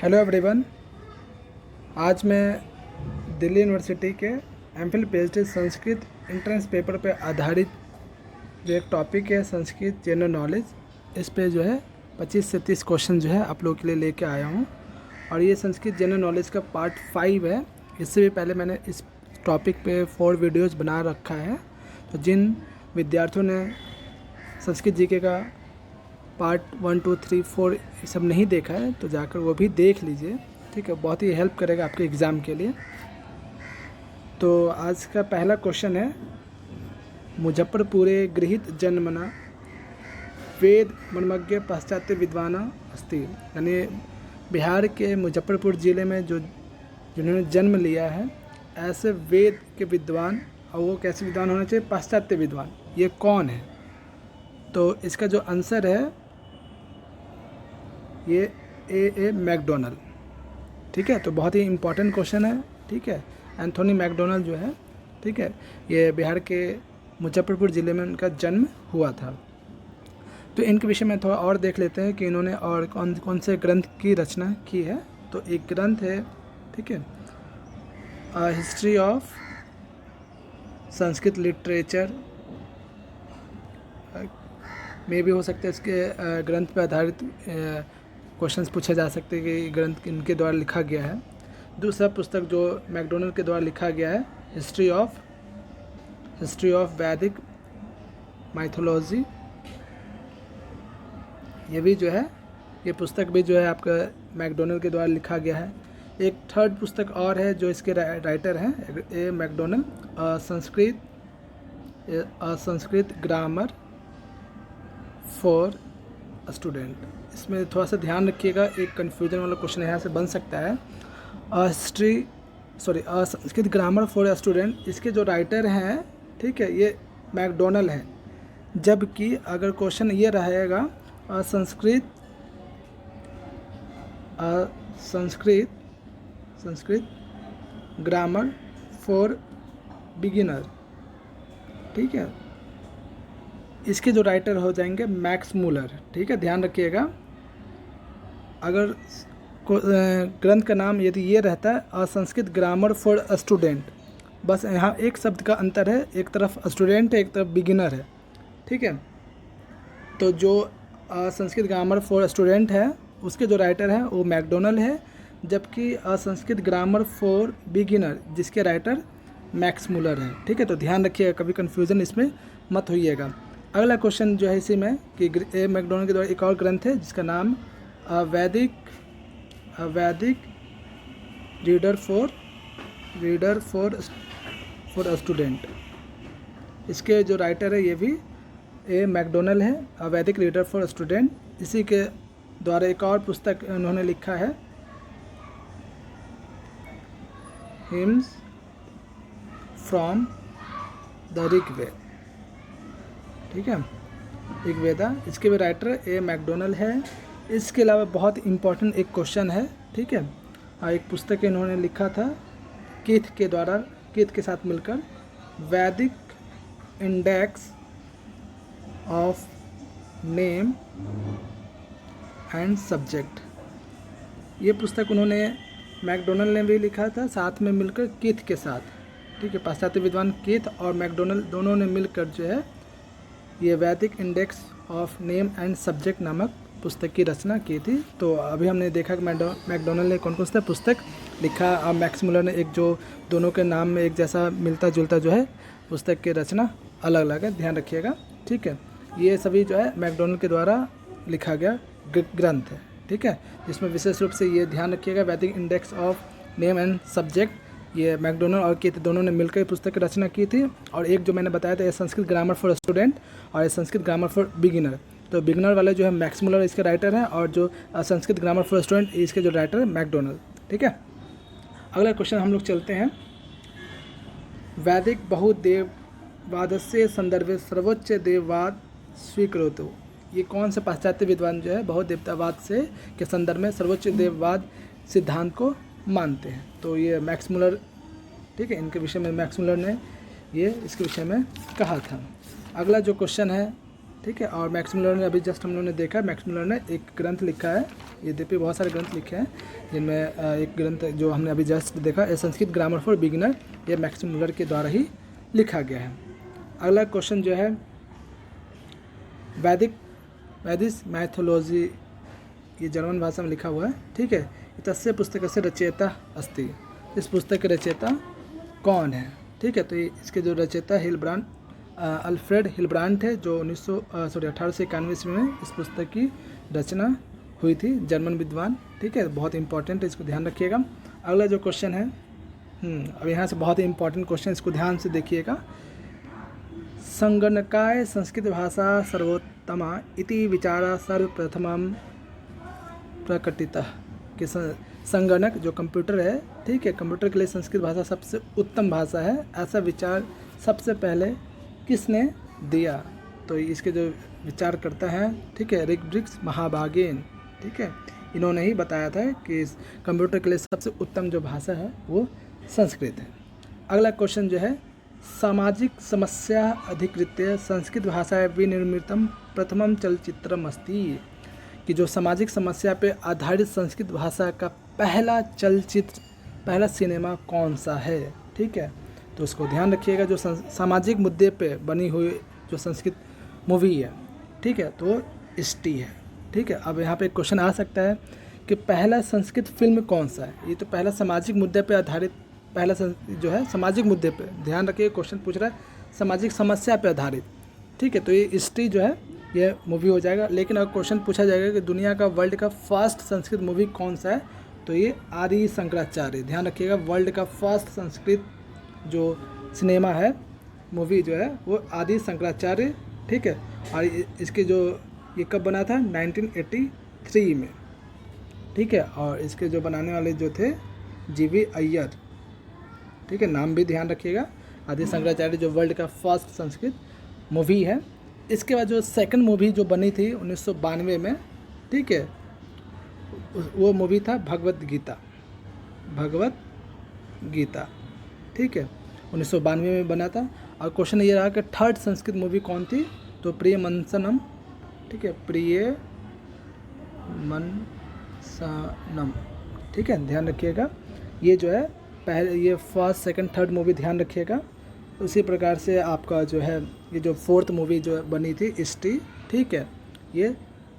Hello everyone. आज मैं Delhi university के MPhil PhD Sanskrit entrance paper पे आधारित जो एक टॉपिक है संस्कृत जनरल नॉलेज, इस पे जो है 25 से 30 क्वेश्चन जो है आप लोगों के लिए लेके आया हूँ। और ये संस्कृत जनरल नॉलेज का पार्ट 5 है। इससे भी पहले मैंने इस टॉपिक पे 4 वीडियोज़ बना रखा है। तो जिन विद्यार्थियों ने संस्कृत जीके का पार्ट 1, 2, 3, 4 ये सब नहीं देखा है तो जाकर वो भी देख लीजिए, ठीक है। बहुत ही हेल्प करेगा आपके एग्ज़ाम के लिए। तो आज का पहला क्वेश्चन है, मुजफ्फरपुरे गृहीत जन्मना वेद मर्मज्ञ पाश्चात्य विद्वाना अस्ति। यानी बिहार के मुजफ्फरपुर ज़िले में जिन्होंने जन्म लिया है ऐसे वेद के विद्वान, और वो कैसे विद्वान होना चाहिए? पाश्चात्य विद्वान। ये कौन है? तो इसका जो आंसर है ये ए मैकडोनल्ड, ठीक है। तो बहुत ही इम्पोर्टेंट क्वेश्चन है, ठीक है। एंथोनी मैकडोनल्ड जो है, ठीक है, ये बिहार के मुजफ्फरपुर ज़िले में उनका जन्म हुआ था। तो इनके विषय में थोड़ा और देख लेते हैं कि इन्होंने और कौन कौन से ग्रंथ की रचना की है। तो एक ग्रंथ है, ठीक है, हिस्ट्री ऑफ संस्कृत लिटरेचर में भी हो सकता है। इसके ग्रंथ पर आधारित क्वेश्चंस पूछे जा सकते हैं कि ग्रंथ इनके द्वारा लिखा गया है। दूसरा पुस्तक जो मैकडोनल्ड के द्वारा लिखा गया है, हिस्ट्री ऑफ वैदिक माइथोलॉजी, ये भी जो है, ये पुस्तक भी जो है आपका मैकडोनल्ड के द्वारा लिखा गया है। एक थर्ड पुस्तक और है जो इसके राइटर हैं A Macdonell, Sanskrit grammar for student. इसमें थोड़ा सा ध्यान रखिएगा, एक कन्फ्यूजन वाला क्वेश्चन यहाँ से बन सकता है। संस्कृत ग्रामर फॉर स्टूडेंट, इसके जो राइटर हैं, ठीक है, ये मैकडोनल्ड है। जबकि अगर क्वेश्चन ये रहेगा संस्कृत ग्रामर फॉर बिगिनर, ठीक है, इसके जो राइटर हो जाएंगे मैक्स मूलर, ठीक है। ध्यान रखिएगा, अगर ग्रंथ का नाम यदि ये रहता है संस्कृत ग्रामर फॉर स्टूडेंट, बस यहाँ एक शब्द का अंतर है, एक तरफ स्टूडेंट है, एक तरफ बिगिनर है, ठीक है। तो जो संस्कृत ग्रामर फॉर स्टूडेंट है उसके जो राइटर हैं वो मैकडोनल्ड है, जबकि संस्कृत ग्रामर फॉर बिगिनर जिसके राइटर मैक्स मूलर है, ठीक है। तो ध्यान रखिएगा, कभी कन्फ्यूज़न इसमें मत होइएगा। अगला क्वेश्चन जो है इसी में कि ए मैकडोनल्ड के द्वारा एक और ग्रंथ है जिसका नाम वैदिक रीडर फॉर स्टूडेंट। इसके जो राइटर है ये भी ए मैकडोनल्ड है, वैदिक रीडर फॉर स्टूडेंट। इसी के द्वारा एक और पुस्तक उन्होंने लिखा है, हिम्स फ्रॉम द ऋग्वेद, ठीक है, ऋग्वेदा। इसके भी राइटर ए मैकडोनल्ड है। इसके अलावा बहुत इंपॉर्टेंट एक क्वेश्चन है, ठीक है। एक पुस्तक इन्होंने लिखा था कीथ के साथ मिलकर, वैदिक index of name and subject. ये पुस्तक उन्होंने मैकडोनल्ड ने भी लिखा था साथ में मिलकर कीथ के साथ, ठीक है। पाश्चात्य विद्वान कीथ और मैकडोनल्ड दोनों ने मिलकर जो है ये वैदिक index of name and subject नामक पुस्तक की रचना की थी। तो अभी हमने देखा कि मैकडोनल्ड ने कौन कौन सा पुस्तक लिखा और मैक्स मूलर ने एक जो दोनों के नाम में एक जैसा मिलता जुलता जो है पुस्तक की रचना अलग अलग है, ध्यान रखिएगा, ठीक है। ये सभी जो है मैकडोनल्ड के द्वारा लिखा गया ग्रंथ है, ठीक है, जिसमें विशेष रूप से ये ध्यान रखिएगा वैदिक index of name and subject, ये मैकडोनल्ड और कीथ दोनों ने मिलकर पुस्तक की रचना की थी। और एक जो मैंने बताया था ये संस्कृत ग्रामर फॉर स्टूडेंट और ये संस्कृत ग्रामर फॉर बिगिनर। तो बिगिनर वाले जो है मैक्स मूलर इसके राइटर हैं, और जो संस्कृत ग्रामर फॉर स्टूडेंट इसके जो राइटर है मैकडोनल्ड, ठीक है। अगला क्वेश्चन हम लोग चलते हैं, वैदिक बहुदेववादस्य संदर्भे सर्वोच्च देववाद स्वीकृतो। ये कौन से पाश्चात्य विद्वान जो है बहुदेवतावाद से के संदर्भ में सर्वोच्च देववाद सिद्धांत को मानते हैं? तो ये मैक्स मूलर, ठीक है, इनके विषय में मैक्स मूलर ने ये इसके विषय में कहा था। अगला जो क्वेश्चन है ठीक है। और मैक्स मुलर ने अभी जस्ट हम लोगों ने देखा, मैक्स मुलर ने एक ग्रंथ लिखा है, यद्यपि बहुत सारे ग्रंथ लिखे हैं जिनमें एक ग्रंथ जो हमने अभी जस्ट देखा, ए संस्कृत ग्रामर फॉर बिगिनर, ये मैक्स मुलर के द्वारा ही लिखा गया है। अगला क्वेश्चन जो है वैदिश मैथोलॉजी, ये जर्मन भाषा में लिखा हुआ है, ठीक है। तस्य पुस्तकस्य रचयिता अस्ति, इस पुस्तक के रचयिता कौन है, ठीक है। तो इसके जो रचयिता अल्फ्रेड हिलब्रांड थे, जो 1891 ईस्वी में इस पुस्तक की रचना हुई थी, जर्मन विद्वान, ठीक है। बहुत इंपॉर्टेंट है, इसको ध्यान रखिएगा। अगला जो क्वेश्चन है, अब यहाँ से बहुत ही इंपॉर्टेंट क्वेश्चन, इसको ध्यान से देखिएगा। संगणकाय संस्कृत भाषा सर्वोत्तमा इति विचारा सर्वप्रथमं प्रकटितः, कि संगणक जो कंप्यूटर है, ठीक है, कंप्यूटर के लिए संस्कृत भाषा सबसे उत्तम भाषा है, ऐसा विचार सबसे पहले किसने दिया। तो इसके जो विचार करता है, ठीक है, ऋग्वेद महाभागेन, ठीक है, इन्होंने ही बताया था कि कंप्यूटर के लिए सबसे उत्तम जो भाषा है वो संस्कृत है। अगला क्वेश्चन जो है, सामाजिक समस्या अधिकृत्य संस्कृत भाषा विनिर्मितम प्रथमम चलचित्रम अस्ति, कि जो सामाजिक समस्या पे आधारित संस्कृत भाषा का पहला चलचित्र, पहला सिनेमा कौन सा है, ठीक है। तो उसको ध्यान रखिएगा, जो सामाजिक मुद्दे पे बनी हुई जो संस्कृत मूवी है, ठीक है, तो इष्टि है, ठीक है। अब यहाँ पे क्वेश्चन आ सकता है कि पहला संस्कृत फिल्म कौन सा है। ये तो पहला सामाजिक मुद्दे पे आधारित, पहला जो है सामाजिक मुद्दे पे, ध्यान रखिए क्वेश्चन पूछ रहा है सामाजिक समस्या पे आधारित, ठीक है। तो ये इष्टि जो है ये मूवी हो जाएगा। लेकिन अगर क्वेश्चन पूछा जाएगा कि दुनिया का वर्ल्ड का फर्स्ट संस्कृत मूवी कौन सा है, तो ये आदि शंकराचार्य, ध्यान रखिएगा, वर्ल्ड का फर्स्ट संस्कृत जो सिनेमा है, मूवी जो है वो आदि शंकराचार्य, ठीक है। और इसके जो ये कब बना था, 1983 में, ठीक है। और इसके जो बनाने वाले जो थे जीवी अय्यर, ठीक है, नाम भी ध्यान रखिएगा। आदि शंकराचार्य जो वर्ल्ड का फर्स्ट संस्कृत मूवी है। इसके बाद जो सेकंड मूवी जो बनी थी 1992 में, ठीक है, वो मूवी था भगवत गीता, ठीक है, 1992 में बना था। और क्वेश्चन ये रहा कि थर्ड संस्कृत मूवी कौन थी, तो प्रियमंसनम, ठीक है, प्रियमंसनम, ठीक है, ध्यान रखिएगा। ये जो है पहले, ये फर्स्ट सेकंड थर्ड मूवी ध्यान रखिएगा। उसी प्रकार से आपका जो है ये जो फोर्थ मूवी जो बनी थी इष्टि, ठीक है, ये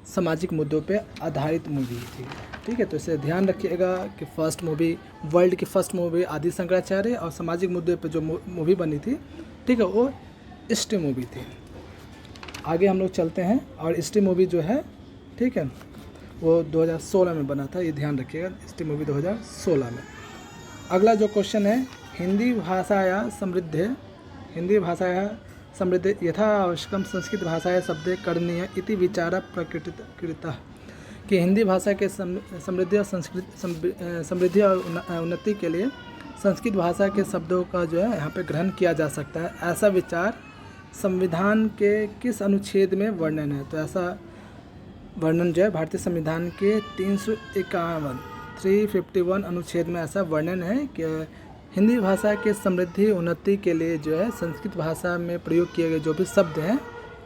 सामाजिक मुद्दों पे आधारित मूवी थी, ठीक है। तो इसे ध्यान रखिएगा कि फर्स्ट मूवी, वर्ल्ड की फर्स्ट मूवी आदि शंकराचार्य, और सामाजिक मुद्दे पे जो मूवी बनी थी, ठीक है, वो इष्टि मूवी थी। आगे हम लोग चलते हैं, और इष्टि मूवी जो है, ठीक है, वो 2016 में बना था, ये ध्यान रखिएगा, इष्टि मूवी 2016 में। अगला जो क्वेश्चन है, हिंदी भाषाया समृद्धे यथा आवश्यकम संस्कृत भाषाया शब्दे करणीय इति विचारा प्रकटितः, कि हिंदी भाषा के समृद्धि और उन्नति के लिए संस्कृत भाषा के शब्दों का जो है यहाँ पे ग्रहण किया जा सकता है, ऐसा विचार संविधान के किस अनुच्छेद में वर्णन है। तो ऐसा वर्णन जो है भारतीय संविधान के 351 अनुच्छेद में ऐसा वर्णन है कि हिंदी भाषा के समृद्धि उन्नति के लिए जो है संस्कृत भाषा में प्रयोग किए गए जो भी शब्द हैं,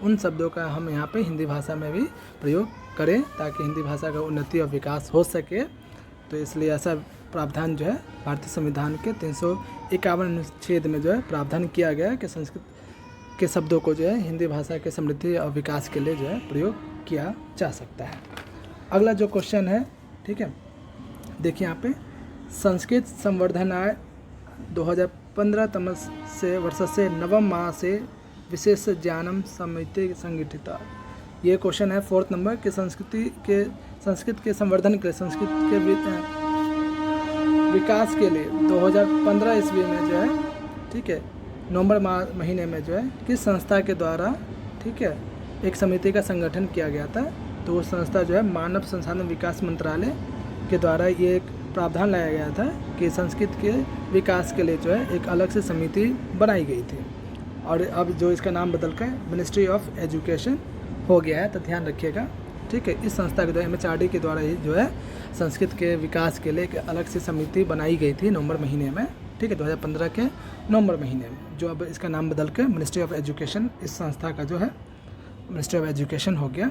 उन शब्दों का हम यहाँ पे हिंदी भाषा में भी प्रयोग करें, ताकि हिंदी भाषा का उन्नति और विकास हो सके। तो इसलिए ऐसा प्रावधान जो है भारतीय संविधान के 351 अनुच्छेद में जो है प्रावधान किया गया है कि संस्कृत के शब्दों को जो है हिंदी भाषा के समृद्धि और विकास के लिए जो है प्रयोग किया जा सकता है। अगला जो क्वेश्चन है, ठीक है, देखिए यहाँ पे, संस्कृत संवर्धनाय 2015 तमस्य वर्षस्य नवम मासे विशेष ज्ञानम समिति संगठिता। ये क्वेश्चन है 4th नंबर के संस्कृत के संवर्धन के लिए, संस्कृत के विकास के लिए 2015 ईस्वी में जो है, ठीक है, नवंबर महीने में जो है किस संस्था के द्वारा, ठीक है, एक समिति का संगठन किया गया था। तो वो संस्था जो है मानव संसाधन विकास मंत्रालय के द्वारा ये एक प्रावधान लाया गया था कि संस्कृत के विकास के लिए जो है एक अलग से समिति बनाई गई थी, और अब जो इसका नाम बदल कर मिनिस्ट्री ऑफ एजुकेशन हो गया है। तो ध्यान रखिएगा, ठीक है, इस संस्था के द्वारा MHRD के द्वारा ही जो है संस्कृत के विकास के लिए एक अलग से समिति बनाई गई थी नवंबर महीने में, ठीक है, 2015 के नवंबर महीने में, जो अब इसका नाम बदल कर मिनिस्ट्री ऑफ एजुकेशन इस संस्था का जो है मिनिस्ट्री ऑफ एजुकेशन हो गया।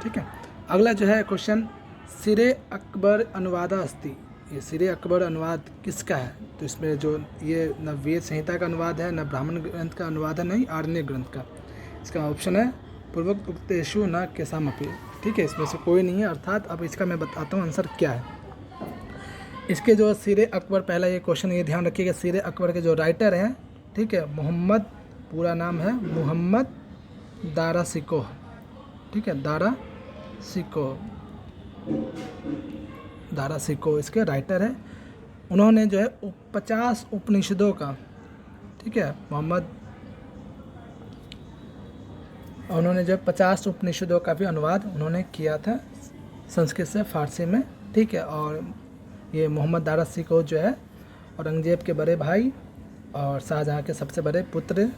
ठीक है, अगला जो है क्वेश्चन, सिरे अकबर अनुवादा अस्ति, ये सिरे अकबर अनुवाद किसका है? तो इसमें जो ये न वेद संहिता का अनुवाद है, न ब्राह्मण ग्रंथ का अनुवाद है, नहीं आरण्य ग्रंथ का। इसका ऑप्शन है पूर्वोक्त उक्तेषु न केसामपि। ठीक है, इसमें से कोई नहीं है, अर्थात अब इसका मैं बताता हूँ आंसर क्या है। इसके जो सिरे अकबर, पहला ये क्वेश्चन ये ध्यान रखिएगा, सिरे अकबर के जो राइटर हैं, ठीक है, मोहम्मद, पूरा नाम है मोहम्मद दारा शिकोह। ठीक है, दारा शिकोह इसके राइटर है। उन्होंने जो है 50 उपनिषदों का, ठीक है, उन्होंने जो 50 उपनिषदों का भी अनुवाद उन्होंने किया था संस्कृत से फारसी में। ठीक है, और ये मोहम्मद दारा शिकोह जो है औरंगजेब के बड़े भाई और शाहजहाँ के सबसे बड़े पुत्र,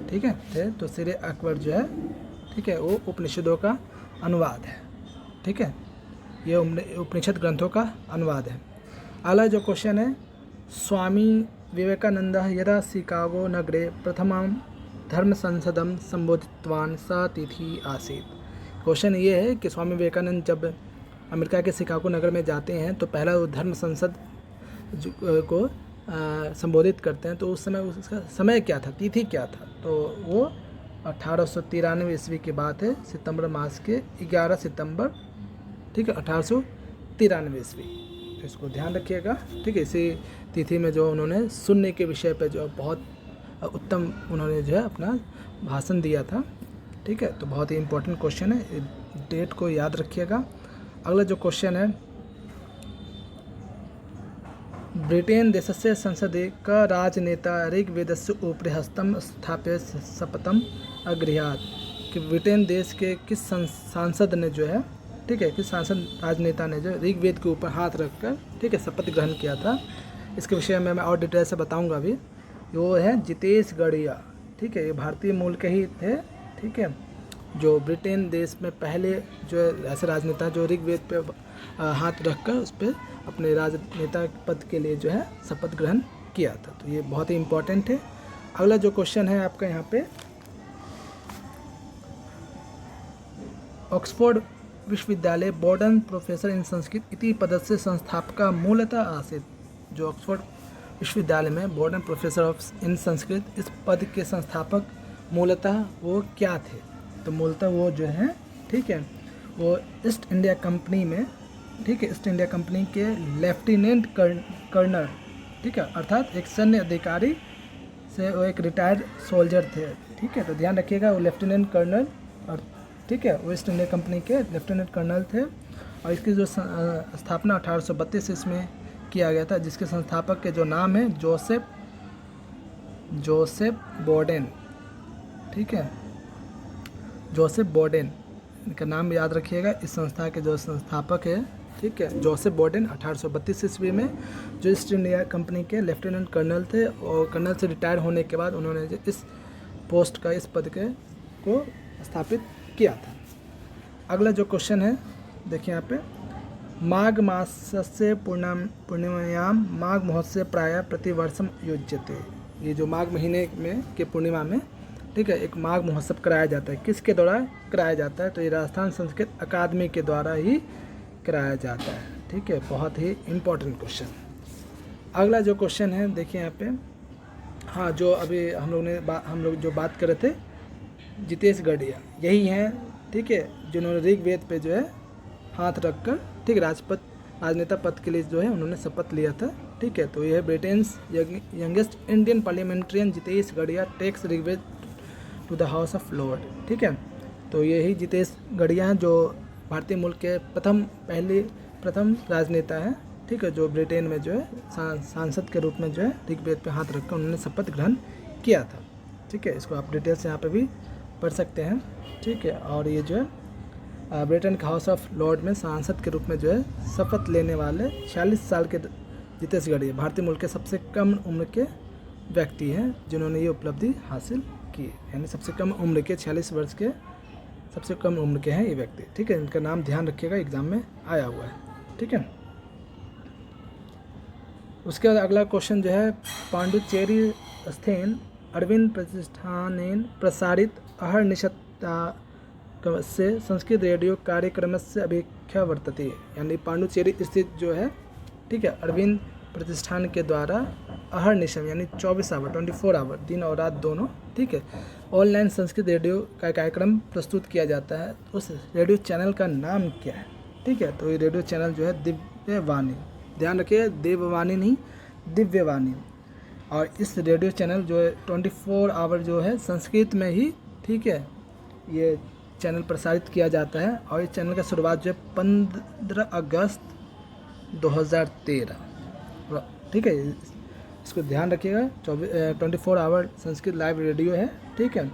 ठीक है, थे। तो सिरे अकबर जो है, ठीक है, वो उपनिषदों का अनुवाद है। ठीक है, ये उपनिषद ग्रंथों का अनुवाद है। अगला जो क्वेश्चन है, स्वामी विवेकानंद यदा शिकागो नगरे प्रथमं धर्म संसदम संबोधितवान सा तिथि आसीत। क्वेश्चन ये है कि स्वामी विवेकानंद जब अमेरिका के शिकागो नगर में जाते हैं तो पहला वो धर्म संसद को संबोधित करते हैं, तो उस समय उसका समय क्या था, तिथि क्या था? तो वो 1893 ईस्वी की बात है, सितंबर मास के 11 सितंबर, ठीक है, 1893 ईस्वी। तो इसको ध्यान रखिएगा। ठीक है, इसी तिथि में जो उन्होंने शून्य के विषय पे जो बहुत उत्तम उन्होंने जो है अपना भाषण दिया था। ठीक है, तो बहुत ही इम्पोर्टेंट क्वेश्चन है, डेट को याद रखिएगा। अगला जो क्वेश्चन है, ब्रिटेन देशस्य संसदे क राजनेता ऋग्वेदस्य उपरि हस्तं स्थाप्य शपथम अगृह्यात्, कि ब्रिटेन देश के किस सांसद ने जो है, ठीक है, किस सांसद राजनेता ने जो ऋग्वेद के ऊपर हाथ रखकर, ठीक है, शपथ ग्रहण किया था। इसके विषय में मैं और डिटेल से बताऊंगा अभी। वो है जितेश गढ़िया। ठीक है, ये भारतीय मूल के ही थे। ठीक है, जो ब्रिटेन देश में पहले जो ऐसे राजनेता जो ऋग्वेद पे हाथ रखकर उस पर अपने राजनेता पद के लिए जो है शपथ ग्रहण किया था। तो ये बहुत ही इम्पोर्टेंट है। अगला जो क्वेश्चन है आपका यहाँ पे, ऑक्सफोर्ड विश्वविद्यालय बोर्डन प्रोफेसर इन संस्कृत इति पदस्य संस्थापका मूलतः आसीत्। जो ऑक्सफोर्ड विश्वविद्यालय में बोर्डन प्रोफेसर ऑफ इन संस्कृत, इस पद के संस्थापक मूलतः वो क्या थे? तो मूलतः वो जो है, ठीक है, वो ईस्ट इंडिया कंपनी में, ठीक है, ईस्ट इंडिया कंपनी के लेफ्टिनेंट कर्नल, ठीक है, अर्थात एक सैन्य अधिकारी से वो एक रिटायर्ड सोल्जर थे। ठीक है, तो ध्यान रखिएगा, वो लेफ्टिनेंट कर्नल, और ठीक है, वो ईस्ट इंडिया कंपनी के लेफ्टिनेंट कर्नल थे। और इसकी जो स्थापना 1832 इसमें किया गया था, जिसके संस्थापक के जो नाम है जोसेफ बोर्डेन। ठीक है, जोसेफ बोर्डेन, इनका नाम याद रखिएगा। इस संस्था के जो संस्थापक है, ठीक है, जोसेफ बोर्डेन 1832 ईस्वी में जो ईस्ट इंडिया कंपनी के लेफ्टिनेंट कर्नल थे, और कर्नल से रिटायर होने के बाद उन्होंने जो इस पोस्ट का, इस पद के को स्थापित किया था। अगला जो क्वेश्चन है, देखिए यहाँ पे, माघ मासस्य पूर्णिमायां माघ महोत्सव प्रायः प्रतिवर्षम योज्यते। ये जो माघ महीने में के पूर्णिमा में, ठीक है, एक माघ महोत्सव कराया जाता है। किसके द्वारा कराया जाता है? तो ये राजस्थान संस्कृत अकादमी के द्वारा ही कराया जाता है। ठीक है, बहुत ही इम्पोर्टेंट क्वेश्चन। अगला जो क्वेश्चन है, देखिए यहाँ पे, हाँ, जो अभी हम लोग जो बात कर रहे थे, जितेश गढ़िया यही हैं, ठीक है, जिन्होंने ऋग्वेद पे जो है हाथ रखकर, ठीक, राजनेता पद के लिए जो है उन्होंने शपथ लिया था। ठीक है, तो यह Britain's youngest Indian parliamentarian Jitesh Gadhia takes Rigveda to the house of lord. ठीक है, तो यही जितेश गढ़िया हैं जो भारतीय मूल के प्रथम राजनेता हैं। ठीक है, जो ब्रिटेन में जो है सांसद के रूप में जो है ऋग्वेद पे हाथ रखकर उन्होंने शपथ ग्रहण किया था। ठीक है, इसको आप डिटेल्स यहाँ पे भी पढ़ सकते हैं। ठीक है, और ये जो है ब्रिटेन के हाउस ऑफ लॉर्ड में सांसद के रूप में जो है शपथ लेने वाले 46 साल के जितेश गढ़िया भारतीय मूल के सबसे कम उम्र के व्यक्ति हैं जिन्होंने ये उपलब्धि हासिल की। यानी सबसे कम उम्र के 46 वर्ष के सबसे कम उम्र के हैं ये व्यक्ति। ठीक है, इनका नाम ध्यान रखिएगा, एग्जाम में आया हुआ है। ठीक है, उसके बाद अगला क्वेश्चन जो है, पांडुचेरी स्थेन अरविंद प्रतिष्ठानेन प्रसारित अहर्निशत् से संस्कृत रेडियो कार्यक्रमस्य अभिख्या वर्तते, यानी पांडुचेरी स्थित जो है, ठीक है, अरविंद प्रतिष्ठान के द्वारा अहर्निशम यानी 24 आवर 24 आवर दिन और रात दोनों, ठीक है, ऑनलाइन संस्कृत रेडियो का कार्यक्रम प्रस्तुत किया जाता है। उस रेडियो चैनल का नाम क्या है, ठीक है, तो ये रेडियो चैनल जो है दिव्यवाणी, ध्यान रखिए देववाणी नहीं दिव्यवाणी। और इस रेडियो चैनल जो है 24 आवर जो है संस्कृत में ही, ठीक है, ये चैनल प्रसारित किया जाता है। और इस चैनल का शुरुआत जो है 15 अगस्त 2013, ठीक है, इसको ध्यान रखिएगा। 24 आवर संस्कृत लाइव रेडियो है, ठीक है,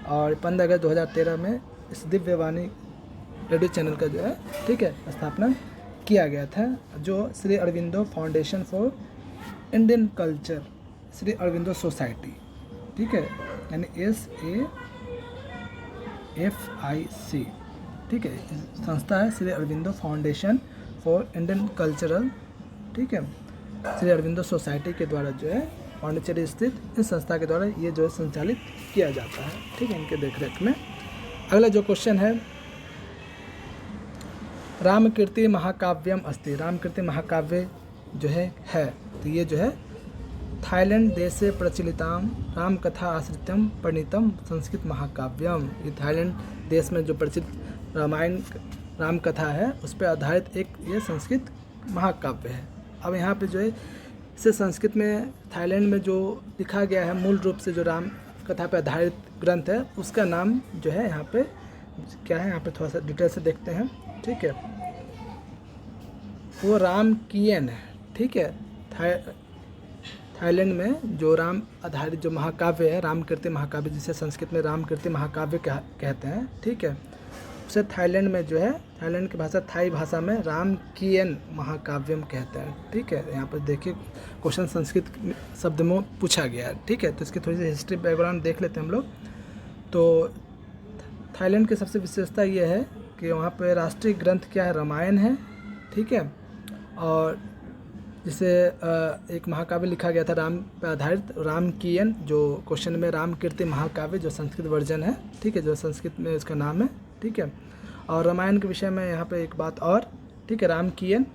और 15 अगस्त 2013 में इस दिव्यवाणी रेडियो चैनल का जो है, ठीक है, स्थापना किया गया था, जो Shri Aurobindo foundation for Indian culture, Shri Aurobindo society, ठीक है, यानी SAFIC, ठीक है, संस्था है Shri Aurobindo foundation for Indian cultural, ठीक है, श्री अरविंदो सोसाइटी के द्वारा जो है पांडिचेरी स्थित इस संस्था के द्वारा ये जो है संचालित किया जाता है, ठीक है, इनके देखरेख में। अगला जो क्वेश्चन है, रामकीर्ति महाकाव्यम अस्ति, रामकीर्ति महाकाव्य जो है, तो ये जो है थाईलैंड देशे प्रचलिताम राम कथा आश्रितम परिणीतम संस्कृत महाकाव्यम, ये थाईलैंड देश में जो प्रचलित रामायण राम कथा है उस पर आधारित एक ये संस्कृत महाकाव्य है। अब यहाँ पे जो है इसे संस्कृत में थाईलैंड में जो लिखा गया है मूल रूप से जो राम कथा पर आधारित ग्रंथ है उसका नाम जो है यहाँ पे क्या है, यहाँ पे थोड़ा सा डिटेल से देखते हैं, ठीक है, वो रामकीयन है, ठीक है, थाईलैंड में जो राम आधारित जो महाकाव्य है रामकीर्ति महाकाव्य, जिसे संस्कृत में रामकीर्ति महाकाव्य कहते हैं, ठीक है, उसे थाईलैंड में जो है थाईलैंड की भाषा थाई भाषा में रामकीयन महाकाव्यम कहते हैं, ठीक है। यहाँ पर देखिए क्वेश्चन संस्कृत शब्द में पूछा गया है, ठीक है, तो इसकी थोड़ी सी हिस्ट्री बैकग्राउंड देख लेते हैं हम लोग। तो थाईलैंड की सबसे विशेषता ये है कि वहाँ पे राष्ट्रीय ग्रंथ क्या है, रामायण है, ठीक है, और जिसे एक महाकाव्य लिखा गया था राम पर आधारित रामकीयन, जो क्वेश्चन में रामकीर्ति महाकाव्य जो संस्कृत वर्जन है, ठीक है, जो संस्कृत में इसका नाम है, ठीक है। और रामायण के विषय में यहाँ पे एक बात और, ठीक है, रामकीयन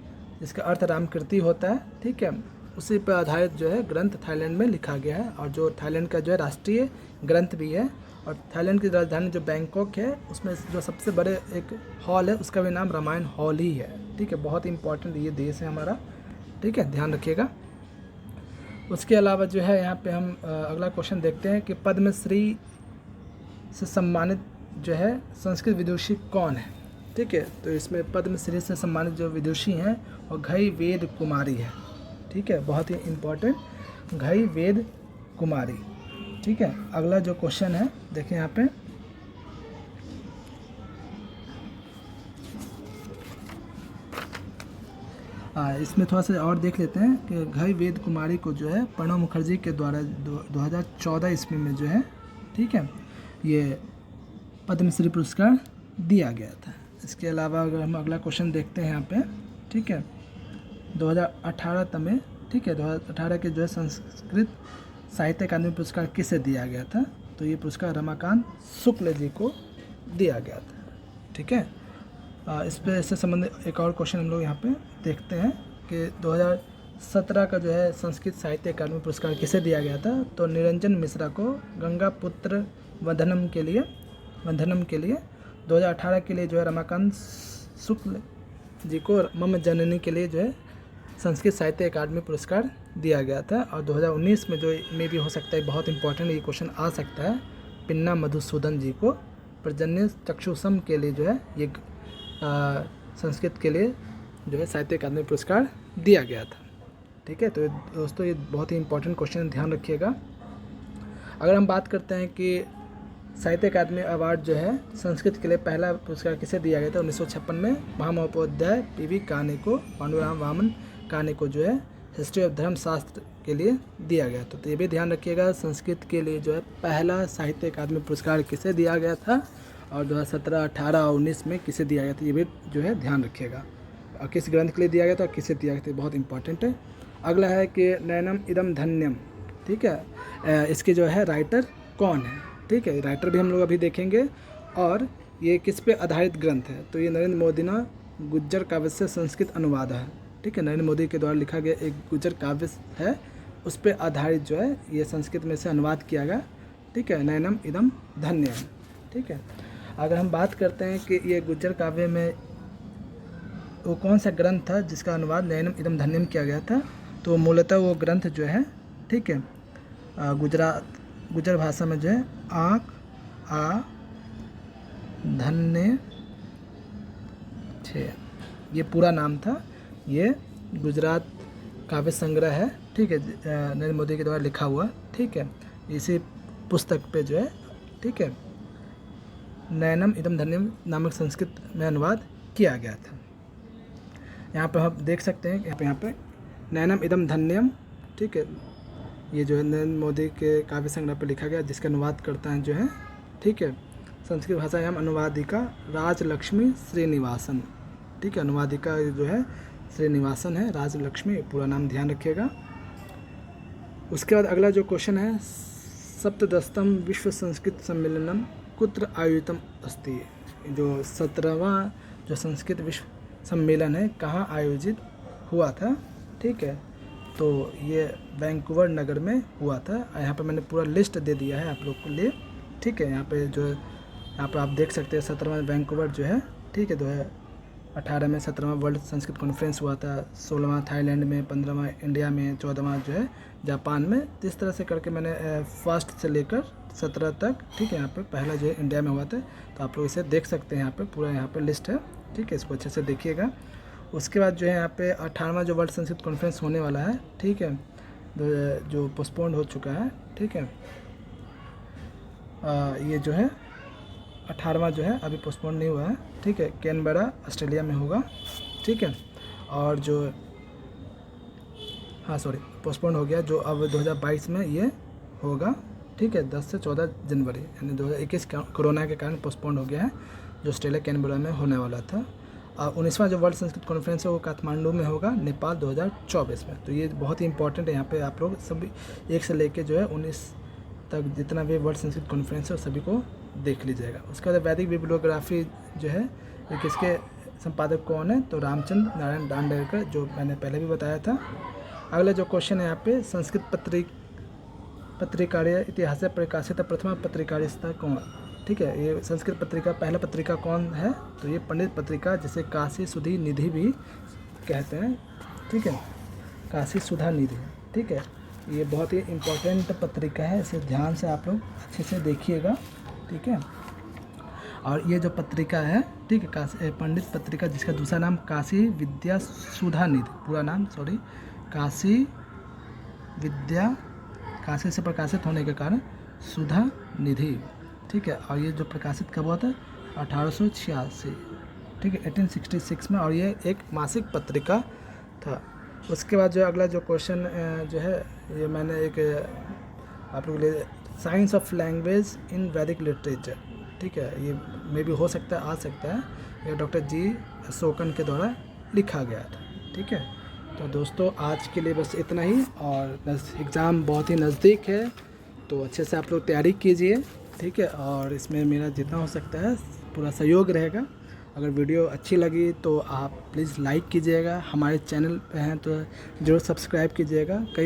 जिसका अर्थ रामकीर्ति होता है, ठीक है, उसी पर आधारित जो है ग्रंथ थाईलैंड में लिखा गया है, और जो थाईलैंड का जो है राष्ट्रीय ग्रंथ भी है। और थाईलैंड की राजधानी जो बैंकॉक है उसमें जो सबसे बड़े एक हॉल है उसका भी नाम रामायण हॉल ही है, ठीक है, बहुत इंपॉर्टेंट ये देश है हमारा, ठीक है, ध्यान रखिएगा। उसके अलावा जो है यहाँ पे हम अगला क्वेश्चन देखते हैं कि पद्मश्री से सम्मानित जो है संस्कृत विदुषी कौन है, ठीक है, तो इसमें पद्मश्री से सम्मानित जो विदुषी हैं और घई वेद कुमारी है, ठीक है, बहुत ही इम्पोर्टेंट घई वेद कुमारी, ठीक है। अगला जो क्वेश्चन है देखिए यहाँ पे, इसमें थोड़ा सा और देख लेते हैं कि घई वेद कुमारी को जो है प्रणब मुखर्जी के द्वारा 2014 ईस्वी में जो है, ठीक है, ये पद्मश्री पुरस्कार दिया गया था। इसके अलावा अगर हम अगला क्वेश्चन देखते हैं यहाँ पे, ठीक है, 2018 में, ठीक है, 2018 के जो है संस्कृत साहित्य अकादमी पुरस्कार किसे दिया गया था, तो ये पुरस्कार रमाकांत शुक्ल जी को दिया गया था, ठीक है। इस पे इससे संबंधित एक और क्वेश्चन हम लोग यहाँ पे देखते हैं कि 2017 का जो है संस्कृत साहित्य अकादमी पुरस्कार किसे दिया गया था, तो निरंजन मिश्रा को गंगा पुत्र वंदनम के लिए 2018 के लिए जो है रमाकांत शुक्ल जी को मम जननी के लिए जो है संस्कृत साहित्य अकादमी पुरस्कार दिया गया था। और 2019 में जो में भी हो सकता है, बहुत इंपॉर्टेंट ये क्वेश्चन आ सकता है, पिन्ना मधुसूदन जी को पर्जन्य चक्षुषम के लिए जो है ये संस्कृत के लिए जो है साहित्य अकादमी पुरस्कार दिया गया था, ठीक है। तो दोस्तों ये बहुत ही इंपॉर्टेंट क्वेश्चन, ध्यान रखिएगा। अगर हम बात करते हैं कि साहित्य अकादमी अवार्ड जो है संस्कृत के लिए पहला पुरस्कार किसे दिया गया था, 1956 में महामहोपाध्याय PV काने को, पांडुराम वामन काने को जो है हिस्ट्री ऑफ धर्मशास्त्र के लिए दिया गया था। तो ये भी ध्यान रखिएगा संस्कृत के लिए जो है पहला साहित्य अकादमी पुरस्कार किसे दिया गया था, और 2017, 18 और 19 में किसे दिया गया था, ये भी जो है ध्यान रखिएगा, और किस ग्रंथ के लिए दिया गया था और किसे दिया गया था, बहुत इंपॉर्टेंट है। अगला है कि नैनम इदम धन्यम, ठीक है, इसके जो है राइटर कौन है, ठीक है, राइटर भी हम लोग अभी देखेंगे। और ये किस पे आधारित ग्रंथ है? तो ये नरेंद्र मोदी ना गुज्जर काव्य से संस्कृत अनुवाद है। ठीक है, नरेंद्र मोदी के द्वारा लिखा गया एक गुज्जर काव्य है, उस पर आधारित जो है ये संस्कृत में से अनुवाद किया गया। ठीक है, नयनम इदम धन्यम। ठीक है, अगर हम बात करते हैं कि ये गुज्जर काव्य में वो कौन सा ग्रंथ था जिसका अनुवाद नयनम इदम धन्यम किया गया था, तो मूलतः वो ग्रंथ जो है, ठीक है, गुजर भाषा में जो है आँख आ धन्य छे, ये पूरा नाम था। ये गुजरात काव्य संग्रह है। ठीक है, नरेंद्र मोदी के द्वारा लिखा हुआ। ठीक है, इसी पुस्तक पे जो है, ठीक है, नयनम इदम धन्यम नामक संस्कृत में अनुवाद किया गया था। यहाँ पर हम देख सकते हैं यहाँ पे नयनम इदम धन्यम। ठीक है, ये जो है नरेंद्र मोदी के काव्य संग्रह पर लिखा गया, जिसका अनुवाद करता है जो है, ठीक है, संस्कृत भाषा एवं अनुवादिका राजलक्ष्मी श्रीनिवासन। ठीक है, अनुवादिका जो है श्रीनिवासन है, राजलक्ष्मी पूरा नाम ध्यान रखिएगा। उसके बाद अगला जो क्वेश्चन है, सप्तदशतम विश्व संस्कृत सम्मेलनम कुत्र आयोजितम अस्ति? जो 17वां जो संस्कृत विश्व सम्मेलन है कहाँ आयोजित हुआ था? ठीक है, तो ये वैंकूवर नगर में हुआ था। यहाँ पे मैंने पूरा लिस्ट दे दिया है आप लोग के लिए। ठीक है, यहाँ पे जो यहाँ पर आप देख सकते हैं 17वां वैंकूवर जो है, ठीक है, 2018 में 17वां वर्ल्ड संस्कृत कॉन्फ्रेंस हुआ था, 16वां थाईलैंड में, 15वां इंडिया में, 14वां जो है जापान में। इस तरह से करके मैंने फर्स्ट से लेकर 17 तक, ठीक है, यहाँ पे पहला जो है इंडिया में हुआ था। तो आप लोग इसे देख सकते हैं, यहाँ पे पूरा यहाँ पे लिस्ट है। ठीक है, इसको अच्छे से देखिएगा। उसके बाद जो है यहाँ पे 18वां जो वर्ल्ड संस्कृत कॉन्फ्रेंस होने वाला है, ठीक है, जो पोस्टपोन्ड हो चुका है। ठीक है, ये जो है 18वां जो है अभी पोस्टपोन नहीं हुआ है। ठीक है, कैनबरा ऑस्ट्रेलिया में होगा। ठीक है, और जो पोस्टपोन हो गया, जो अब 2022 में ये होगा। ठीक है, 10 से 14 जनवरी यानी 2021 कोरोना के कारण पोस्टपोन हो गया है, जो ऑस्ट्रेलिया कैनबरा में होने वाला था। 19वां जो वर्ल्ड संस्कृत कॉन्फ्रेंस है वो काठमांडू में होगा, नेपाल 2024 में। तो ये बहुत ही इंपॉर्टेंट है। यहाँ पे आप लोग सभी 1 से लेके जो है 19 तक जितना भी वर्ल्ड संस्कृत कॉन्फ्रेंस है सभी को देख लीजिएगा। उसके बाद वैदिक बिब्लियोग्राफी जो है ये किसके संपादक कौन है? तो रामचंद्र नारायण दांडेकर, जो मैंने पहले भी बताया था। अगला जो क्वेश्चन है यहाँ पे, संस्कृत पत्रिकार्य इतिहास प्रकाशित प्रथमा पत्रिकारिता कौन? ठीक है, ये संस्कृत पत्रिका पहला पत्रिका कौन है? तो ये पंडित पत्रिका, जिसे काशी सुधी निधि भी कहते हैं। ठीक है, काशी सुधा निधि। ठीक है, ये बहुत ही इम्पोर्टेंट पत्रिका है, इसे ध्यान से आप लोग अच्छे से देखिएगा। ठीक है, और ये जो पत्रिका है, ठीक है, काशी पंडित पत्रिका, जिसका दूसरा नाम काशी विद्या सुधा निधि, पूरा नाम काशी विद्या, काशी से प्रकाशित होने के कारण सुधा निधि। ठीक है, और ये जो प्रकाशित कब हुआ था? 1886। ठीक है, 1866 में, और ये एक मासिक पत्रिका था। उसके बाद जो अगला जो क्वेश्चन जो है, ये मैंने एक आप लोगों के लिए, साइंस ऑफ लैंग्वेज इन वैदिक लिटरेचर। ठीक है, ये मे भी हो सकता है, आ सकता है, ये डॉक्टर जी अशोकन के द्वारा लिखा गया था। ठीक है, तो दोस्तों आज के लिए बस इतना ही, और एग्ज़ाम बहुत ही नज़दीक है, तो अच्छे से आप लोग तैयारी कीजिए। ठीक है, और इसमें मेरा जितना हो सकता है पूरा सहयोग रहेगा। अगर वीडियो अच्छी लगी तो आप प्लीज़ लाइक कीजिएगा, हमारे चैनल पे हैं तो ज़रूर सब्सक्राइब कीजिएगा। कई